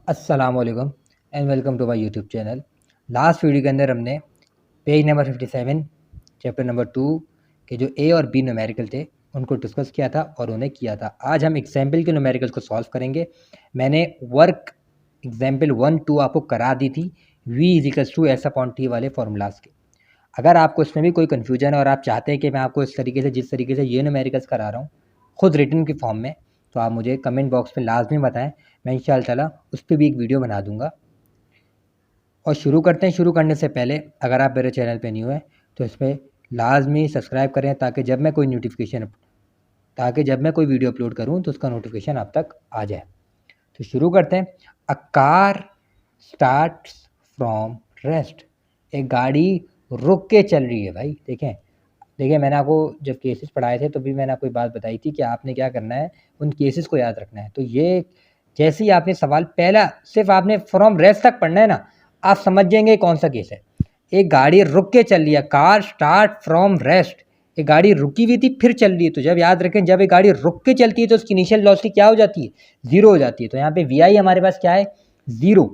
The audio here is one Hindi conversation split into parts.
अस्सलाम वालेकुम and welcome to my YouTube channel. Last video के अंदर हमने पेज नंबर 57 चैप्टर नंबर 2 के जो ए और बी न्यूमेरिकल थे उनको डिस्कस किया था और उन्हें किया था। आज हम एग्जाम्पल के न्यूमेरिकल्स को सॉल्व करेंगे। मैंने वर्क एग्जाम्पल 1-2 आपको करा दी थी v is equals to S upon T वाले फॉर्मूलाज के। अगर आपको इसमें भी कोई कन्फ्यूजन है और आप चाहते हैं कि मैं आपको इस तरीके से जिस तरीके से ये न्यूमेरिकल्स करा रहा हूँ खुद रिटन की फॉर्म में, तो आप मुझे कमेंट बॉक्स में लाजमी बताएं। मैं इंशाअल्लाह ताला उस पर भी एक वीडियो बना दूंगा। और शुरू करते हैं। शुरू करने से पहले अगर आप मेरे चैनल पे न्यू हैं तो इस पर लाजमी सब्सक्राइब करें ताकि जब मैं कोई वीडियो अपलोड करूं तो उसका नोटिफिकेशन आप तक आ जाए। तो शुरू करते हैं। A car starts from rest. एक गाड़ी रुक के चल रही है। भाई देखें मैंने आपको जब केसेस पढ़ाए थे तो भी मैंने आपको बात बताई थी कि आपने क्या करना है, उन केसेस को याद रखना है। तो ये जैसे ही आपने सवाल पहला सिर्फ आपने फ्रॉम रेस्ट तक पढ़ना है ना, आप समझ जाएंगे कौन सा केस है। एक गाड़ी रुक के चल रही है, कार स्टार्ट फ्रॉम रेस्ट। एक गाड़ी रुकी हुई थी फिर चल रही है। तो जब याद रखें, जब एक गाड़ी रुक के चलती है तो उसकी इनिशियल वेलोसिटी क्या हो जाती है? जीरो हो जाती है। तो यहाँ पे वी आई हमारे पास क्या है? Zero.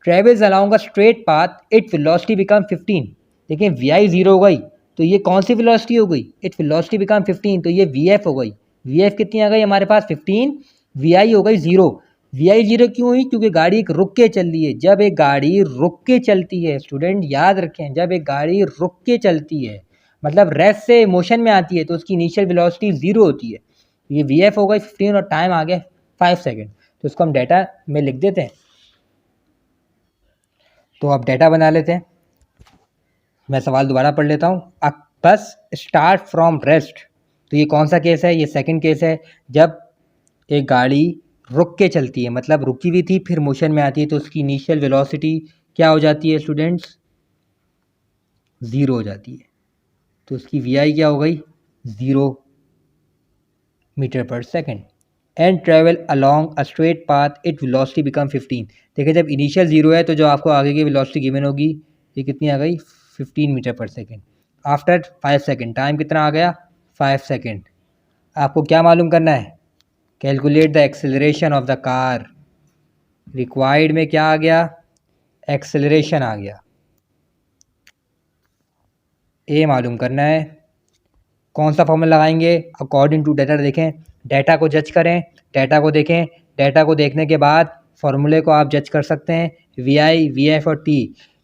Travels along a straight path it velocity become 15। देखिए वी आई जीरो हो गई तो ये कौन सी वेलोसिटी हो गई? इट वेलोसिटी बिकम 15, तो ये वी एफ हो गई। वी एफ कितनी आ गई हमारे पास? 15। वी आई हो गई जीरो। वी आई जीरो क्यों हुई? क्योंकि गाड़ी एक रुक के चल रही है। जब एक गाड़ी रुक के चलती है, स्टूडेंट याद रखें, जब एक गाड़ी रुक के चलती है मतलब रेस्ट से मोशन में आती है तो उसकी इनिशियल वेलोसिटी जीरो होती है। ये वी एफ हो गई 15 और टाइम आ गया 5 सेकेंड। तो इसको हम डाटा में लिख देते हैं। तो अब डाटा बना लेते हैं। मैं सवाल दोबारा पढ़ लेता हूँ। अ बस स्टार्ट फ्रॉम रेस्ट। तो ये कौन सा केस है? ये सेकंड केस है। जब एक गाड़ी रुक के चलती है मतलब रुकी हुई थी फिर मोशन में आती है तो उसकी इनिशियल वेलोसिटी क्या हो जाती है स्टूडेंट्स? ज़ीरो हो जाती है। तो उसकी वी आई क्या हो गई? 0 metre per second. And travel along a straight path it velocity become 15। देखिए जब इनिशियल ज़ीरो है तो जो आपको आगे की वेलोसिटी गिवन होगी ये कितनी आ गई? 15 metre per second. After 5 second time कितना आ गया? 5 सेकेंड। आपको क्या मालूम करना है? Calculate the acceleration of the car. Required में क्या आ गया? एक्सेलरेशन आ गया। ए मालूम करना है। कौन सा फॉर्मूला लगाएंगे? According to data. देखें डाटा को जज करें, डाटा को देखें। डाटा को देखने के बाद फॉर्मूले को आप जज कर सकते हैं। वी आई, वी एफ और टी।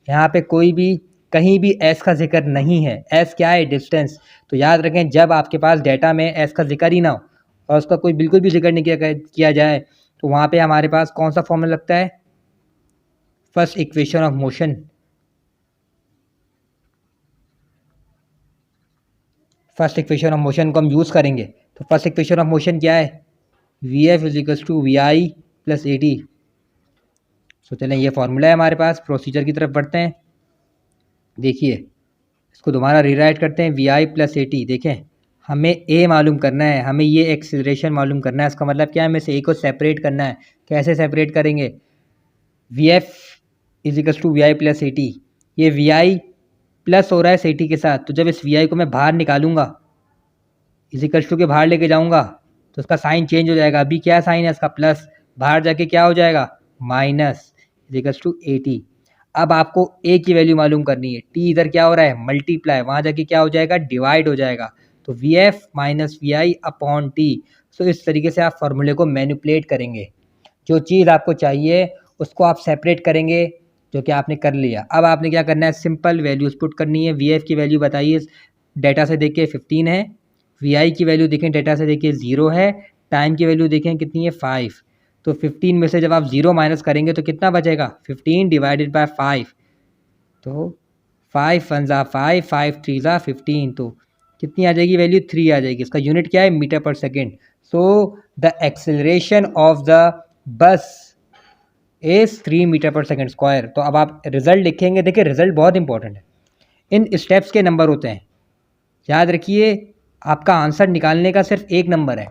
यहाँ पे कोई भी कहीं भी एस का जिक्र नहीं है। एस क्या है? डिस्टेंस। तो याद रखें जब आपके पास डाटा में एस का जिक्र ही ना हो और उसका कोई बिल्कुल भी जिक्र नहीं किया जाए तो वहाँ पे हमारे पास कौन सा फॉर्मूला लगता है? First equation of motion. First equation of motion को हम यूज़ करेंगे। तो फर्स्ट इक्वेशन ऑफ मोशन क्या है? We F is equals to we I plus A T. तो चलें ये फॉर्मूला है हमारे पास। प्रोसीजर की तरफ बढ़ते हैं। देखिए इसको दोबारा रीराइट करते हैं। वी आई प्लस ए टी। देखें हमें ए मालूम करना है, हमें ये एक्सीलरेशन मालूम करना है। इसका मतलब क्या है? हमें से ए को सेपरेट करना है। कैसे सेपरेट करेंगे? V F is equals to we I plus A T. ये वी आई प्लस हो रहा है सी टी के साथ, तो जब इस वी आई को मैं बाहर निकालूंगा इजिकल्स टू के बाहर लेके जाऊंगा तो उसका साइन चेंज हो जाएगा। अभी क्या साइन है इसका? प्लस। बाहर जाके क्या हो जाएगा? Minus is equals to 80। अब आपको ए की वैल्यू मालूम करनी है। टी इधर क्या हो रहा है? मल्टीप्लाई। वहाँ जाके क्या हो जाएगा? डिवाइड हो जाएगा। तो v F minus we I upon T. So इस तरीके से आप फॉर्मूले को मैनिपुलेट करेंगे। जो चीज़ आपको चाहिए उसको आप सेपरेट करेंगे, जो कि आपने कर लिया। अब आपने क्या करना है? सिंपल वैल्यूज पुट करनी है। वी एफ की वैल्यू बताइए, डाटा से देख के 15 है। वी आई की वैल्यू देखें डाटा से देखिए 0 है। टाइम की वैल्यू देखें कितनी है? 5। तो 15 में से जब आप 0 माइनस करेंगे तो कितना बचेगा? 15 डिवाइडेड बाय 5। तो 5 1 ज़ा 5, 5 3 ज़ा 15। तो कितनी आ जाएगी वैल्यू? 3 आ जाएगी। इसका यूनिट क्या है? Meter per second. So the acceleration of the bus is 3 meter per second square. तो अब आप रिजल्ट लिखेंगे। देखिए रिजल्ट बहुत इंपॉर्टेंट है। इन स्टेप्स के नंबर होते हैं, याद रखिए। आपका आंसर निकालने का सिर्फ एक नंबर है।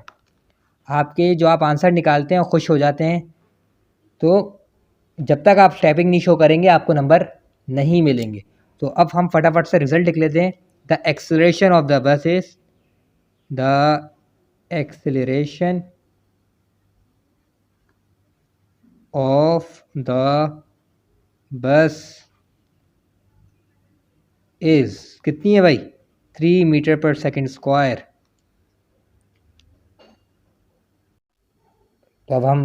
आपके जो आप आंसर निकालते हैं और खुश हो जाते हैं, तो जब तक आप स्टेपिंग नहीं शो करेंगे आपको नंबर नहीं मिलेंगे। तो अब हम फटाफट से रिजल्ट लिख लेते हैं। The acceleration of the bus is the acceleration of the bus is कितनी है भाई, 3 मीटर पर सेकेंड स्क्वायर। तो अब हम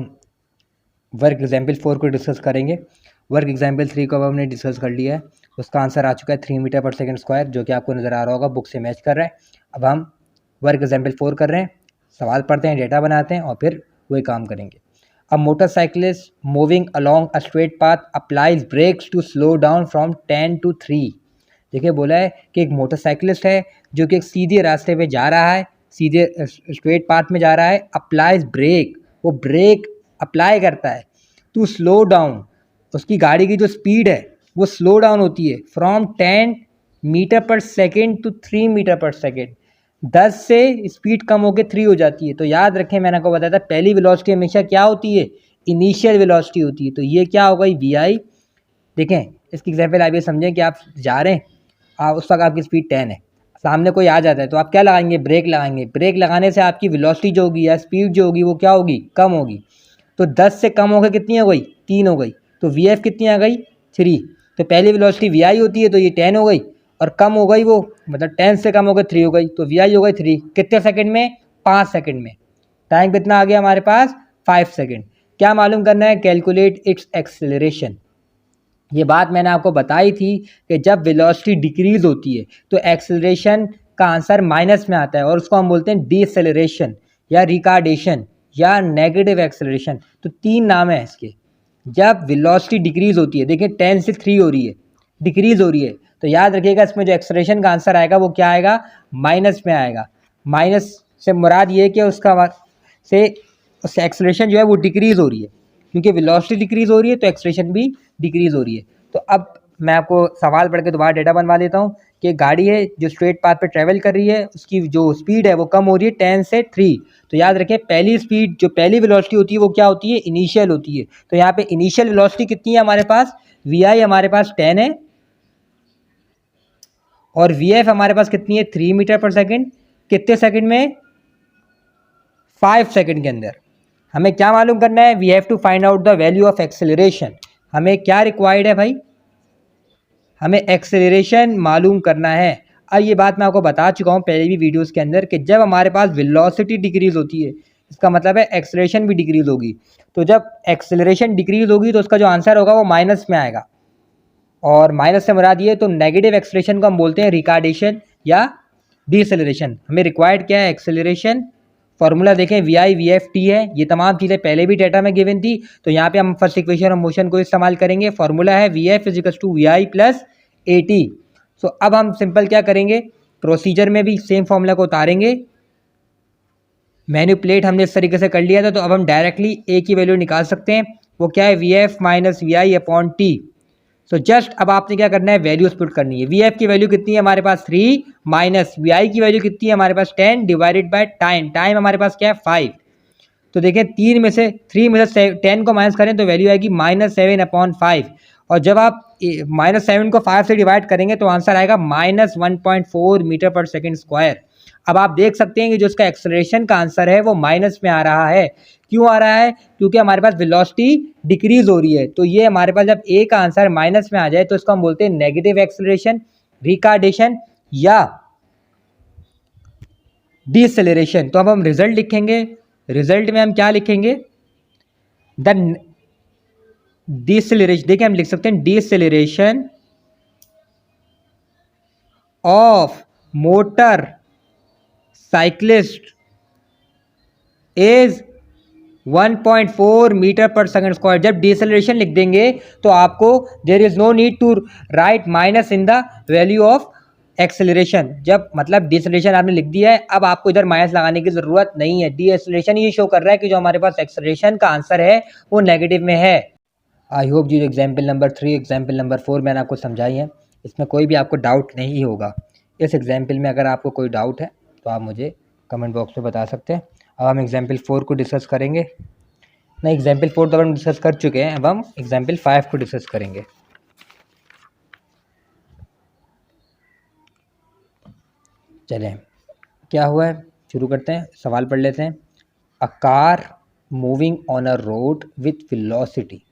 वर्क एग्जाम्पल 4 को डिस्कस करेंगे। वर्क एग्जाम्पल 3 को अब हमने डिस्कस कर लिया है, उसका आंसर आ चुका है 3 मीटर पर सेकेंड स्क्वायर, जो कि आपको नज़र आ रहा होगा, बुक से मैच कर रहा है। अब हम वर्क एग्जाम्पल 4 कर रहे हैं, सवाल पढ़ते हैं, डेटा बनाते हैं और फिर वही काम करेंगे। अब motorcyclist moving along a straight path applies brakes to slow down from 10 to 3। देखिए बोला है कि एक मोटरसाइकिलिस्ट है जो कि एक सीधे रास्ते पे जा रहा है, सीधे स्ट्रेट पाथ में जा रहा है, अप्लाइज ब्रेक, वो ब्रेक अप्लाई करता है, टू स्लो डाउन, उसकी गाड़ी की जो स्पीड है वो स्लो डाउन होती है, from 10 metre per second to 3 meter per second, 10 से स्पीड कम होकर 3 हो जाती है। तो याद रखें, मैंने आपको बताया था पहली वेलोसिटी हमेशा क्या होती है, इनिशियल वेलोसिटी होती है। तो ये क्या होगा, वी आई। देखें इसकी एग्जाम्पल आप ये समझें कि आप जा रहे हैं, उस वक्त आपकी स्पीड 10 है, सामने कोई आ जाता है तो आप क्या लगाएंगे, ब्रेक लगाएंगे। ब्रेक लगाने से आपकी वेलोसिटी जो होगी या स्पीड जो होगी वो क्या होगी, कम होगी। तो 10 से कम होकर कितनी हो गई, 3 हो गई। तो वी एफ कितनी आ गई, 3। तो पहली वेलोसिटी वी आई होती है, तो ये 10 हो गई, और कम हो गई वो, मतलब 10 से कम हो गई 3 हो गई, तो वी आई हो गई 3। कितने सेकंड में, 5 सेकंड में। टाइम कितना आ गया हमारे पास, 5 सेकंड। क्या मालूम करना है, कैलकुलेट इट्स एक्सेलरेशन। ये बात मैंने आपको बताई थी कि जब वेलोसिटी डिक्रीज होती है तो एक्सेलरेशन का आंसर माइनस में आता है, और उसको हम बोलते हैं डीएक्सेलरेशन या रिटार्डेशन या नेगेटिव एक्सेलरेशन। तो 3 नाम है इसके। जब वेलोसिटी डिक्रीज होती है, देखिए 10 से 3 हो रही है, डिक्रीज हो रही है, तो याद रखिएगा इसमें जो एक्सेलरेशन का आंसर आएगा वो क्या आएगा, माइनस में आएगा। माइनस से मुराद ये है कि उससे एक्सेलरेशन जो है वो डिक्रीज हो रही है, क्योंकि वेलोसिटी डिक्रीज हो रही है तो एक्सेलरेशन भी डिक्रीज हो रही है। तो अब मैं आपको सवाल पढ़ के दोबारा डेटा बनवा देता हूँ कि गाड़ी है जो स्ट्रेट पाथ पे ट्रैवल कर रही है, उसकी जो स्पीड है वो कम हो रही है 10 से 3। तो याद रखें पहली स्पीड जो पहली वेलोसिटी होती है वो क्या होती है, इनिशियल होती है। तो यहाँ पे इनिशियल वेलोसिटी कितनी है हमारे पास, वी आई हमारे पास 10 है, और वी एफ हमारे पास कितनी है, 3 मीटर पर सेकेंड। कितने सेकेंड में, 5 सेकेंड के अंदर। हमें क्या मालूम करना है, we have to find out the value of acceleration. हमें क्या रिक्वायर्ड है भाई, हमें एक्सेलरेशन मालूम करना है। अब ये बात मैं आपको बता चुका हूँ पहले भी वीडियोस के अंदर कि जब हमारे पास वेलोसिटी डिक्रीज होती है इसका मतलब है एक्सेलरेशन भी डिक्रीज होगी। तो जब एक्सेलरेशन डिक्रीज होगी तो उसका जो आंसर होगा वो माइनस में आएगा, और माइनस से मुराद ये, तो नेगेटिव एक्सेलरेशन को हम बोलते हैं रिटार्डेशन या डीएक्सेलरेशन। हमें रिक्वायर्ड क्या है, एक्सेलरेशन। फॉर्मूला देखें, V I V F T है, ये तमाम चीज़ें पहले भी डेटा में गिवन थी, तो यहाँ पे हम फर्स्ट इक्वेशन ऑफ मोशन को इस्तेमाल करेंगे। फॉर्मूला है we f equals to we I plus A t. So अब हम सिंपल क्या करेंगे, प्रोसीजर में भी सेम फॉर्मूला को उतारेंगे। मैन्युपुलेट हमने इस तरीके से कर लिया था, तो अब हम डायरेक्टली ए की वैल्यू निकाल सकते हैं। वो क्या है, V F minus we I upon T. So just अब आपने क्या करना है, वैल्यूज पुट करनी है। वी एफ की वैल्यू कितनी है हमारे पास 3, माइनस वी आई की वैल्यू कितनी है हमारे पास 10, डिवाइडेड बाय टाइम। टाइम हमारे पास क्या है 5। तो देखें 3 में से 10 को माइनस करें तो वैल्यू आएगी -7/5। और जब आप -7 को 5 से डिवाइड करेंगे तो आंसर आएगा -1.4 मीटर पर सेकेंड स्क्वायर। अब आप देख सकते हैं कि जो इसका एक्सेलरेशन का आंसर है वो माइनस में आ रहा है। क्यों आ रहा है, क्योंकि हमारे पास वेलोसिटी डिक्रीज हो रही है। तो ये हमारे पास जब ए का आंसर माइनस में आ जाए तो इसको हम बोलते हैं नेगेटिव एक्सेलरेशन, रिटार्डेशन या डीएक्सेलरेशन। तो अब हम रिजल्ट लिखेंगे। रिजल्ट में हम क्या लिखेंगे, द डीएक्सेलरेशन। देखिए हम लिख सकते हैं deceleration of motor cyclist is 1.4 metre per second square. जब डीएक्सेलरेशन लिख देंगे तो आपको there is no need to write minus in the value of acceleration. जब मतलब डीएक्सेलरेशन आपने लिख दिया है, अब आपको इधर माइनस लगाने की जरूरत नहीं है। डीएक्सेलरेशन ये शो कर रहा है कि जो हमारे पास एक्सेलरेशन का आंसर है वो नेगेटिव में है। आई होप जी एग्जाम्पल नंबर 3 एग्जाम्पल नंबर 4 मैंने आपको समझाई है, इसमें कोई भी आपको डाउट नहीं होगा। इस एग्जाम्पल में अगर आपको कोई डाउट है तो आप मुझे कमेंट बॉक्स में बता सकते हैं। अब हम एग्जाम्पल 4 को डिस्कस करेंगे। नहीं, एग्जाम्पल 4 तो हम डिस्कस कर चुके हैं, अब हम एग्जाम्पल 5 को डिस्कस करेंगे। चलें क्या हुआ है, शुरू करते हैं, सवाल पढ़ लेते हैं। A car moving on a road with velocity.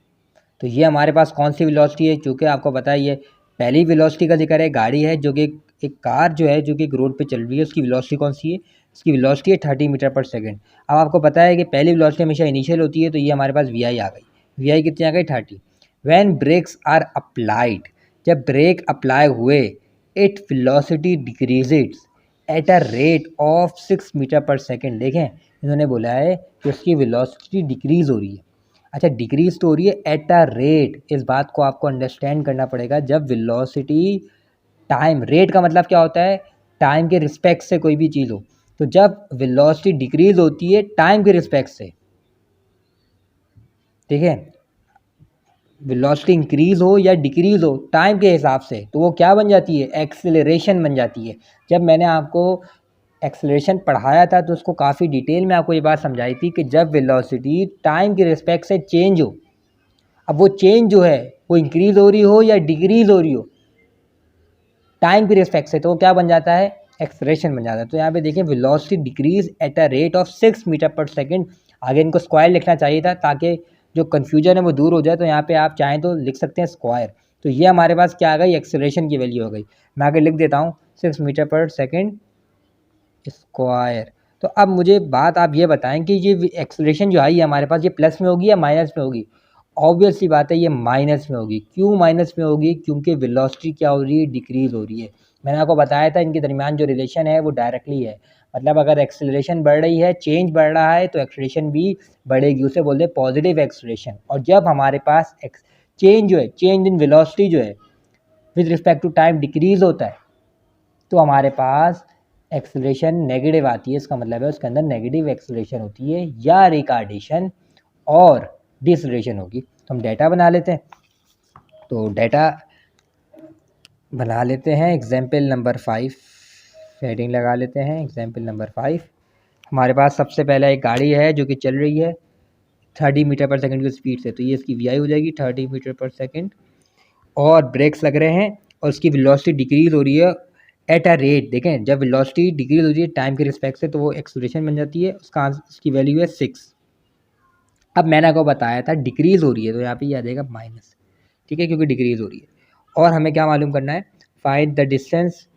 तो ये हमारे पास कौन सी वेलोसिटी है, चूँकि आपको पता है ये पहली वेलोसिटी का जिक्र है, गाड़ी है जो कि एक कार जो है जो कि एक रोड पे चल रही है, उसकी वेलोसिटी कौन सी है, इसकी वेलोसिटी है 30 मीटर पर सेकंड। अब आपको पता है कि पहली वेलोसिटी हमेशा इनिशियल होती है, तो ये हमारे पास वी आई आ गई। वी आई कितनी आ गई 30। व्हेन ब्रेक्स आर अप्लाइड, जब ब्रेक अप्लाई हुए, it velocity decreases at a rate of 6 meter per second. देखें इन्होंने बोला है कि उसकी वेलोसिटी डिक्रीज हो रही है। अच्छा डिक्रीज तो हो रही है एट अ रेट, इस बात को आपको अंडरस्टैंड करना पड़ेगा। जब वेलोसिटी टाइम, रेट का मतलब क्या होता है, टाइम के रिस्पेक्ट से कोई भी चीज़ हो, तो जब वेलोसिटी डिक्रीज होती है टाइम के रिस्पेक्ट से, ठीक है, वेलोसिटी इंक्रीज हो या डिक्रीज हो टाइम के हिसाब से, तो वो क्या बन जाती है, एक्सेलरेशन बन जाती है। जब मैंने आपको एक्सेलरेशन पढ़ाया था तो उसको काफ़ी डिटेल में आपको ये बात समझाई थी कि जब वेलोसिटी टाइम के रिस्पेक्ट से चेंज हो, अब वो चेंज जो है वो इंक्रीज हो रही हो या डिक्रीज हो रही हो टाइम के रिस्पेक्ट से, तो वो क्या बन जाता है, एक्सेलरेशन बन जाता है। तो यहाँ पे देखिए velocity decrease at a rate of 6 meter per second. आगे इनको स्क्वायर लिखना चाहिए था ताकि जो कन्फ्यूजन है वो दूर हो जाए, तो यहाँ पे आप चाहें तो लिख सकते हैं स्क्वायर। तो ये हमारे पास क्या आ गई, एक्सेलरेशन की वैल्यू हो गई। मैं आगे लिख देता हूँ 6 मीटर पर सेकेंड स्क्वायर। तो अब मुझे बात आप ये बताएं कि ये एक्सेलरेशन जो आई है हमारे पास, ये प्लस में होगी या माइनस में होगी। ऑब्वियस सी बात है ये माइनस में होगी। क्यों माइनस में होगी, क्योंकि वेलोसिटी क्या हो रही है, डिक्रीज हो रही है। मैंने आपको बताया था इनके दरमियान जो रिलेशन है वो डायरेक्टली है। मतलब अगर एक्सेलरेशन बढ़ रही है, चेंज बढ़ रहा है, तो एक्सेलरेशन भी बढ़ेगी, उसे बोलते हैं पॉजिटिव एक्सेलरेशन। और जब हमारे पास चेंज जो है, चेंज इन वेलोसिटी जो है with respect to time decrease होता है, तो हमारे पास एक्सेलरेशन नेगेटिव आती है। इसका मतलब है उसके अंदर नेगेटिव एक्सेलरेशन होती है या रिटार्डेशन और डिसलेरेशन होगी। तो हम डेटा बना लेते हैं। तो डेटा बना लेते हैं, एग्जाम्पल नंबर 5 हेडिंग लगा लेते हैं, एग्जाम्पल नंबर 5। हमारे पास सबसे पहला एक गाड़ी है जो कि चल रही है 30 मीटर पर सेकंड की स्पीड से, तो ये इसकी वी आई हो जाएगी 30 मीटर पर सेकंड। और ब्रेक्स लग रहे हैं और उसकी वेलोसिटी डिक्रीज हो रही है एट अ रेट। देखें जब वेलोसिटी डिक्रीज हो रही है टाइम के रिस्पेक्ट से, तो वो एक्सेलरेशन बन जाती है, उसकी वैल्यू है 6। अब मैंने आपको बताया था डिक्रीज हो रही है, तो यहाँ पे ये आ जाएगा माइनस, ठीक है, क्योंकि डिक्रीज हो रही है। और हमें क्या मालूम करना है, find the distance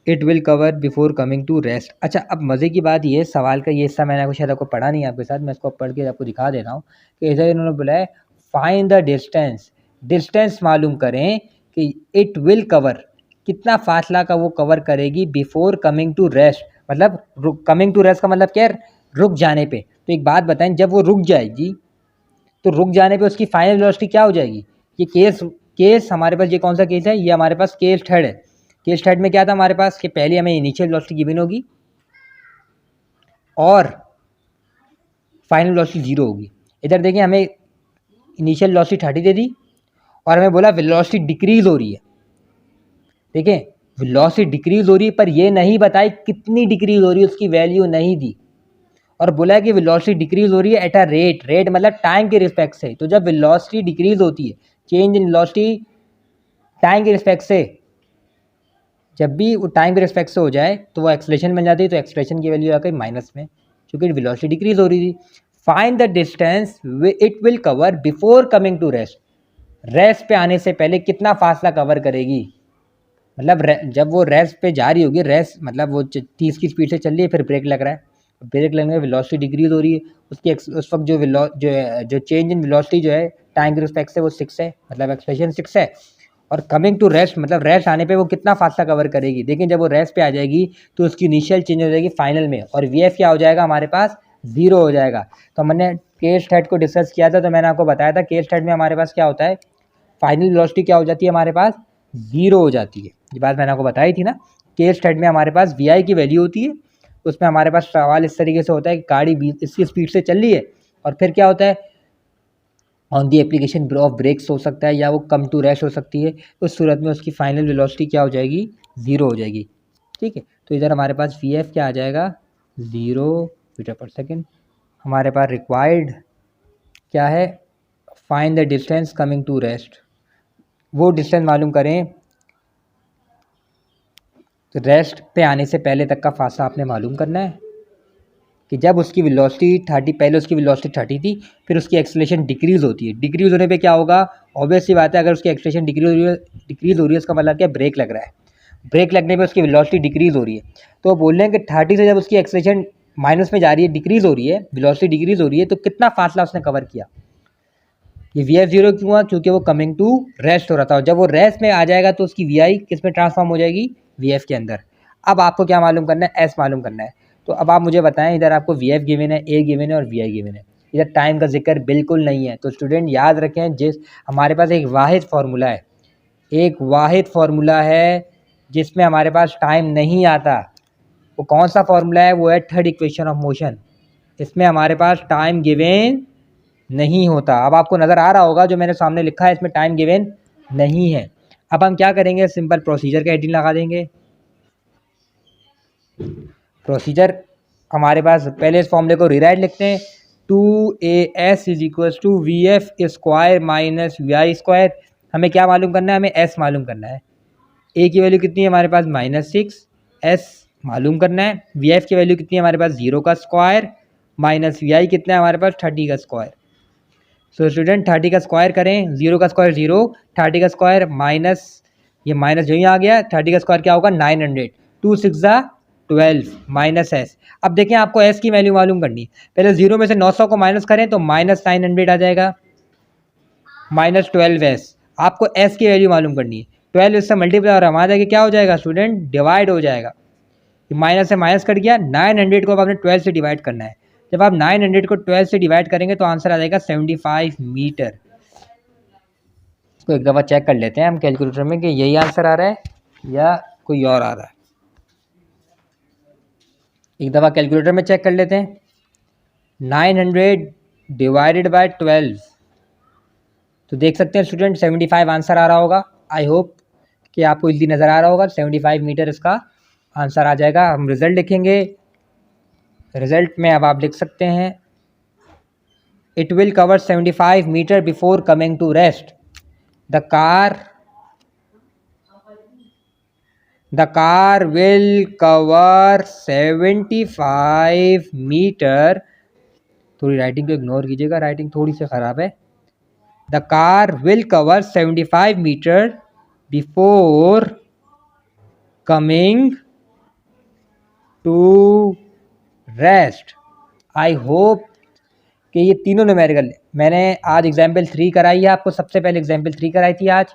it will cover before coming to rest. अच्छा अब मज़े की बात ये, सवाल का ये हिस्सा मैंने आपको शायद आपको पढ़ा नहीं है आपके साथ, मैं इसको पढ़ के आपको दिखा दे रहा हूँ कि इधर इन्होंने बोला है फाइंड द डिस्टेंस, डिस्टेंस मालूम करें कि इट विल कवर, कितना फासला का वो कवर करेगी बिफोर कमिंग टू रेस्ट। मतलब कमिंग टू रेस्ट का मतलब क्या है, रुक जाने पे। तो एक बात बताएं, जब वो रुक जाएगी तो रुक जाने पे उसकी फाइनल वेलोसिटी क्या हो जाएगी। ये केस हमारे पास ये कौन सा केस है, ये हमारे पास केस थर्ड है। केस थर्ड में क्या था हमारे पास कि पहले हमें इनिशियल वेलोसिटी गिवन होगी और फाइनल वेलोसिटी 0 होगी। इधर देखिए हमें इनिशियल वेलोसिटी 30 दे दी और हमें बोला वेलोसिटी डिक्रीज हो रही है। देखिए वेलोसिटी डिक्रीज हो रही है, पर ये नहीं बताई कितनी डिक्रीज हो रही है, उसकी वैल्यू नहीं दी। और बोला है कि वेलोसिटी डिक्रीज हो रही है एट अ रेट, रेट मतलब टाइम के रिस्पेक्ट से। तो जब वेलोसिटी डिक्रीज होती है, चेंज इन वेलोसिटी टाइम के रिस्पेक्ट से, जब भी वो टाइम के रिस्पेक्ट से हो जाए तो वो एक्सेलरेशन बन जाती है। तो एक्सेलरेशन की वैल्यू आ गई माइनस में, क्योंकि वेलोसिटी डिक्रीज हो रही थी। Find the distance it will cover before coming to rest, rest पे आने से पहले कितना फासला कवर करेगी। मतलब जब वो रेस्ट पे जा रही होगी, रेस्ट मतलब वो 30 की स्पीड से चल रही है, फिर ब्रेक लग रहा है, ब्रेक लगने में वेलोसिटी डिक्रीज हो रही है, उसकी उस वक्त जो चेंज इन वेलोसिटी जो है टाइम के रिस्पेक्ट से वो 6 है, मतलब एक्सप्रेशन 6 है। और कमिंग टू रेस्ट मतलब रेस्ट आने पे वो कितना फासला कवर करेगी। देखिए जब वो रेस्ट पे आ जाएगी तो उसकी इनिशियल चेंज हो जाएगी फाइनल में, और वी एफ क्या हो जाएगा हमारे पास, 0 हो जाएगा। तो हमने केस थर्ड को डिस्कस किया था, तो मैंने आपको बताया था केस थर्ड में हमारे पास क्या होता है, फाइनल वेलोसिटी क्या हो जाती है हमारे पास, 0 हो जाती है। ये बात मैंने आपको बताई थी ना। केस थर्ड में हमारे पास वी आई की वैल्यू होती है, उसमें हमारे पास सवाल इस तरीके से होता है कि गाड़ी इसकी स्पीड से चल रही है, और फिर क्या होता है, on the application of brakes हो सकता है या वो कम टू रेस्ट हो सकती है। उस सूरत में उसकी फाइनल वेलोसिटी क्या हो जाएगी, 0 हो जाएगी, ठीक है। तो इधर हमारे पास वी एफ क्या आ जाएगा, 0 मीटर पर सेकेंड। हमारे पास रिक्वायर्ड क्या है, find the distance coming to rest, वो डिस्टेंस मालूम करें, तो रेस्ट पे आने से पहले तक का फासला आपने मालूम करना है। कि जब उसकी वेलोसिटी 30, पहले उसकी वेलोसिटी 30 थी, फिर उसकी एक्सेलरेशन डिक्रीज़ होती है। डिक्रीज़ होने पे क्या होगा, ऑब्वियस सी बात है, अगर उसकी एक्सेलरेशन डिक्रीज़ हो रही है उसका मतलब क्या, ब्रेक लग रहा है। ब्रेक लगने पे उसकी वेलोसिटी डिक्रीज़ हो रही है। तो बोल रहे हैं कि 30 से जब उसकी एक्सेलरेशन माइनस में जा रही है, डिक्रीज़ हो रही है, वेलोसिटी डिक्रीज़ हो रही है, तो कितना फासला उसने कवर किया। ये VF0 क्यों हुआ, क्योंकि वो कमिंग टू रेस्ट हो रहा था, और जब वो रेस्ट में आ जाएगा तो उसकी VI किस में ट्रांसफॉर्म हो जाएगी, VF के अंदर। अब आपको क्या मालूम करना है, S मालूम करना है। तो अब आप मुझे बताएं, इधर आपको VF गिवन है, A गिवन है और VI गिवन है, इधर टाइम का जिक्र बिल्कुल नहीं है। तो स्टूडेंट याद रखें, जिस हमारे पास एक वाहिद फार्मूला है, एक वाहिद फार्मूला है जिसमें हमारे पास टाइम नहीं आता, वो कौन सा फार्मूला है, वो है थर्ड इक्वेशन ऑफ मोशन। इसमें हमारे पास टाइम गिवन नहीं होता। अब आपको नज़र आ रहा होगा जो मैंने सामने लिखा है, इसमें टाइम गिवन नहीं है। अब हम क्या करेंगे, सिंपल प्रोसीजर का हेडिंग लगा देंगे। प्रोसीजर हमारे पास, पहले इस फॉर्मूले को रीराइट लिखते हैं, 2AS is equal to VF square minus VI square. हमें क्या मालूम करना है, हमें S मालूम करना है। A की वैल्यू कितनी है हमारे पास, -6, S मालूम करना है। VF की वैल्यू कितनी है हमारे पास, 0 का स्क्वायर माइनस VI कितना है हमारे पास, 30 का स्क्वायर। सो स्टूडेंट 30 का स्क्वायर करें, 0 का स्क्वायर 0, 30 का स्क्वायर माइनस, ये माइनस जो ही आ गया, 30 का स्क्वायर क्या होगा 900, 2 6 12 माइनस S। अब देखें आपको S की वैल्यू मालूम करनी है, पहले 0 में से 900 को माइनस करें तो -900 आ जाएगा, -12S। आपको S की वैल्यू मालूम करनी है, 12 इससे मल्टीप्लाई और आ जाएगा, क्या हो जाएगा स्टूडेंट, डिवाइड हो जाएगा। माइनस से माइनस कट गया, 900 को अब आपने 12 से डिवाइड करना है। जब आप 900 को 12 से डिवाइड करेंगे तो आंसर आ जाएगा 75 मीटर। इसको एक दफ़ा चेक कर लेते हैं हम कैलकुलेटर में कि यही आंसर आ रहा है या कोई और आ रहा है। एक दफ़ा कैलकुलेटर में चेक कर लेते हैं, 900 डिवाइडेड बाय 12, तो देख सकते हैं स्टूडेंट 75 आंसर आ रहा होगा। आई होप कि आपको इजी नज़र आ रहा होगा, 75 मीटर इसका आंसर आ जाएगा। हम रिज़ल्ट लिखेंगे, रिज़ल्ट में अब आप लिख सकते हैं, it will cover 75 meter before coming to rest. The car will cover 75 meter, थोड़ी राइटिंग को इग्नोर कीजिएगा, राइटिंग थोड़ी सी ख़राब है। The car will cover 75 meter before coming to rest. I hope कि ये तीनों न्यूमेरिकल, मैंने आज एग्जाम्पल 3 कराई है आपको, सबसे पहले एग्जाम्पल 3 कराई थी आज,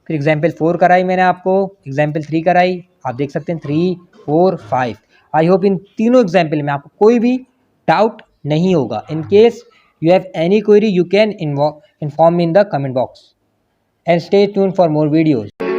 फिर एग्जाम्पल 4 कराई मैंने आपको, एग्जाम्पल 3 कराई, आप देख सकते हैं 3 4 5। आई होप इन तीनों एग्जाम्पल में आपको कोई भी डाउट नहीं होगा। In case you have any query you can inform me in the comment box and stay tuned for more videos.